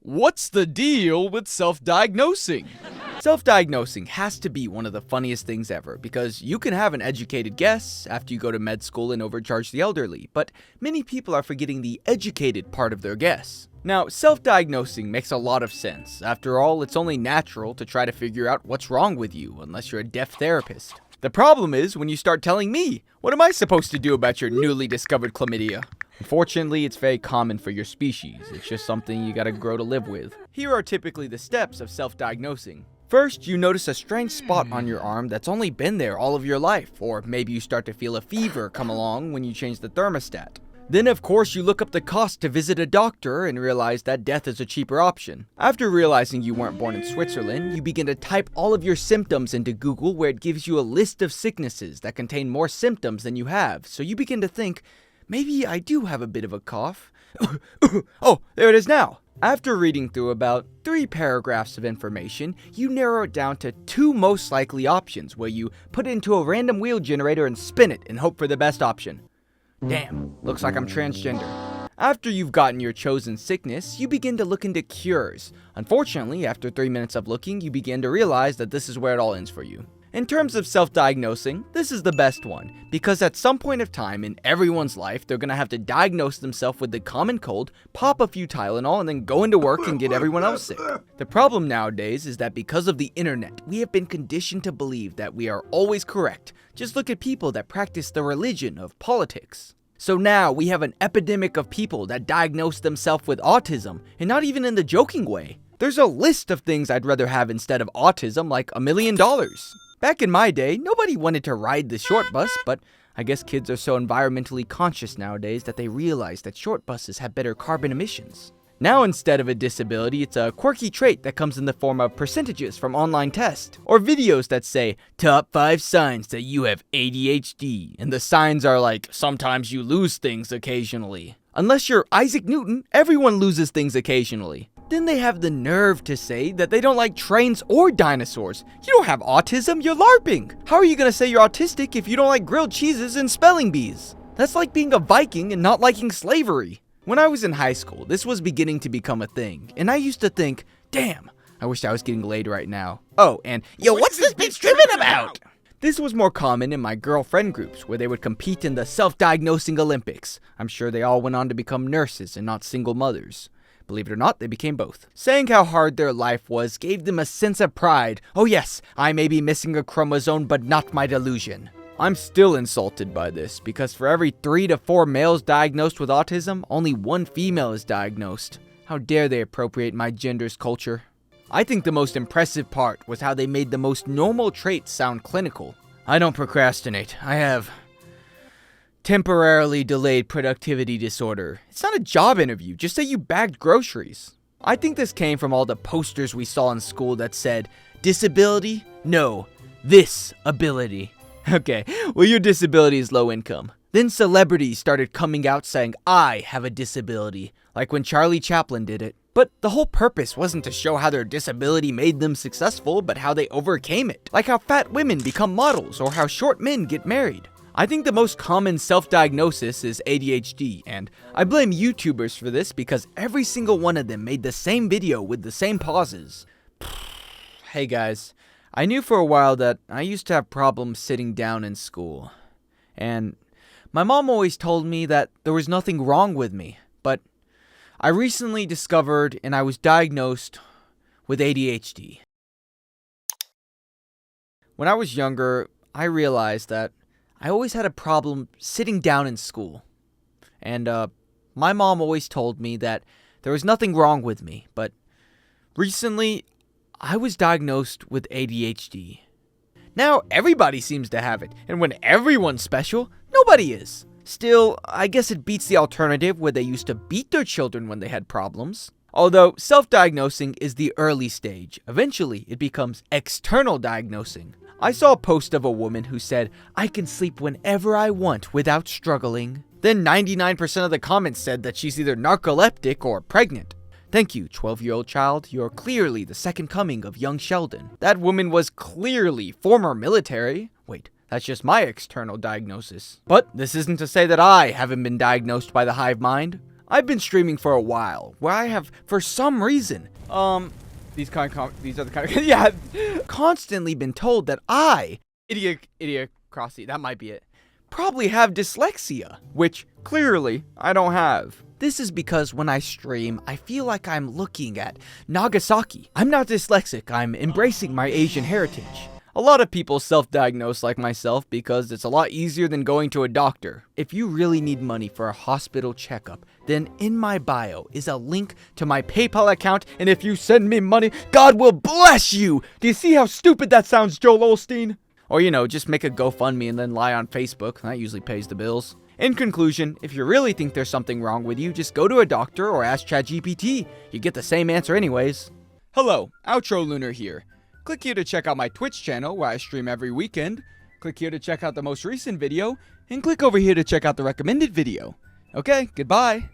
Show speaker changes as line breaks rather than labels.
What's the deal with self-diagnosing? Self-diagnosing has to be one of the funniest things ever because you can have an educated guess after you go to med school and overcharge the elderly, but many people are forgetting the educated part of their guess. Now, self-diagnosing makes a lot of sense. After all, it's only natural to try to figure out what's wrong with you unless you're a deaf therapist. The problem is when you start telling me, what am I supposed to do about your newly discovered chlamydia? Unfortunately, it's very common for your species. It's just something you gotta grow to live with. Here are typically the steps of self-diagnosing. First, you notice a strange spot on your arm that's only been there all of your life, or maybe you start to feel a fever come along when you change the thermostat. Then, of course, you look up the cost to visit a doctor and realize that death is a cheaper option. After realizing you weren't born in Switzerland, you begin to type all of your symptoms into Google, where it gives you a list of sicknesses that contain more symptoms than you have. So you begin to think, maybe I do have a bit of a cough. Oh, there it is now. After reading through about 3 paragraphs of information, you narrow it down to 2 most likely options, where you put it into a random wheel generator and spin it and hope for the best option. Damn, looks like I'm transgender. After you've gotten your chosen sickness, you begin to look into cures. Unfortunately, after 3 minutes of looking, you begin to realize that this is where it all ends for you. In terms of self-diagnosing, this is the best one, because at some point of time in everyone's life, they're gonna have to diagnose themselves with the common cold, pop a few Tylenol, and then go into work and get everyone else sick. The problem nowadays is that because of the internet, we have been conditioned to believe that we are always correct. Just look at people that practice the religion of politics. So now we have an epidemic of people that diagnose themselves with autism, and not even in the joking way. There's a list of things I'd rather have instead of autism, like $1 million. Back in my day, nobody wanted to ride the short bus, but I guess kids are so environmentally conscious nowadays that they realize that short buses have better carbon emissions. Now instead of a disability, it's a quirky trait that comes in the form of percentages from online tests, or videos that say, top 5 signs that you have ADHD, and the signs are like, sometimes you lose things occasionally. Unless you're Isaac Newton, everyone loses things occasionally. Then they have the nerve to say that they don't like trains or dinosaurs. You don't have autism, you're LARPing. How are you gonna say you're autistic if you don't like grilled cheeses and spelling bees? That's like being a Viking and not liking slavery. When I was in high school, this was beginning to become a thing, and I used to think, damn, I wish I was getting laid right now. Oh, and yo, what's this bitch tripping about? This was more common in my girlfriend groups, where they would compete in the self-diagnosing Olympics. I'm sure they all went on to become nurses and not single mothers. Believe it or not, they became both. Saying how hard their life was gave them a sense of pride. Oh yes, I may be missing a chromosome, but not my delusion. I'm still insulted by this, because for every 3 to 4 males diagnosed with autism, only 1 female is diagnosed. How dare they appropriate my gender's culture? I think the most impressive part was how they made the most normal traits sound clinical. I don't procrastinate. I have temporarily delayed productivity disorder. It's not a job interview, just say you bagged groceries. I think this came from all the posters we saw in school that said, disability? No, this ability. Okay, well your disability is low income. Then celebrities started coming out saying, I have a disability, like when Charlie Chaplin did it. But the whole purpose wasn't to show how their disability made them successful, but how they overcame it. Like how fat women become models, or how short men get married. I think the most common self-diagnosis is ADHD, and I blame YouTubers for this because every single one of them made the same video with the same pauses. Hey guys, I knew for a while that I used to have problems sitting down in school. And my mom always told me that there was nothing wrong with me, but I recently discovered and I was diagnosed with ADHD. When I was younger, I realized that I always had a problem sitting down in school. And my mom always told me that there was nothing wrong with me, but recently I was diagnosed with ADHD. Now everybody seems to have it, and when everyone's special, nobody is. Still, I guess it beats the alternative where they used to beat their children when they had problems. Although self-diagnosing is the early stage, eventually it becomes external diagnosing. I saw a post of a woman who said, I can sleep whenever I want without struggling. Then 99% of the comments said that she's either narcoleptic or pregnant. Thank you, 12-year-old child. You're clearly the second coming of young Sheldon. That woman was clearly former military. Wait, that's just my external diagnosis. But this isn't to say that I haven't been diagnosed by the hive mind. I've been streaming for a while, where I have, for some reason, these are the kind of, yeah, constantly been told that idiocracy, that might be it, probably have dyslexia, which clearly I don't have. This is because when I stream, I feel like I'm looking at Nagasaki. I'm not dyslexic, I'm embracing my Asian heritage. A lot of people self-diagnose like myself because it's a lot easier than going to a doctor. If you really need money for a hospital checkup, then in my bio is a link to my PayPal account, and if you send me money, God will bless you! Do you see how stupid that sounds, Joel Osteen? Or, just make a GoFundMe and then lie on Facebook. That usually pays the bills. In conclusion, if you really think there's something wrong with you, just go to a doctor or ask ChatGPT. You get the same answer anyways. Hello, Outro Lunar here. Click here to check out my Twitch channel where I stream every weekend. Click here to check out the most recent video. And click over here to check out the recommended video. Okay, goodbye.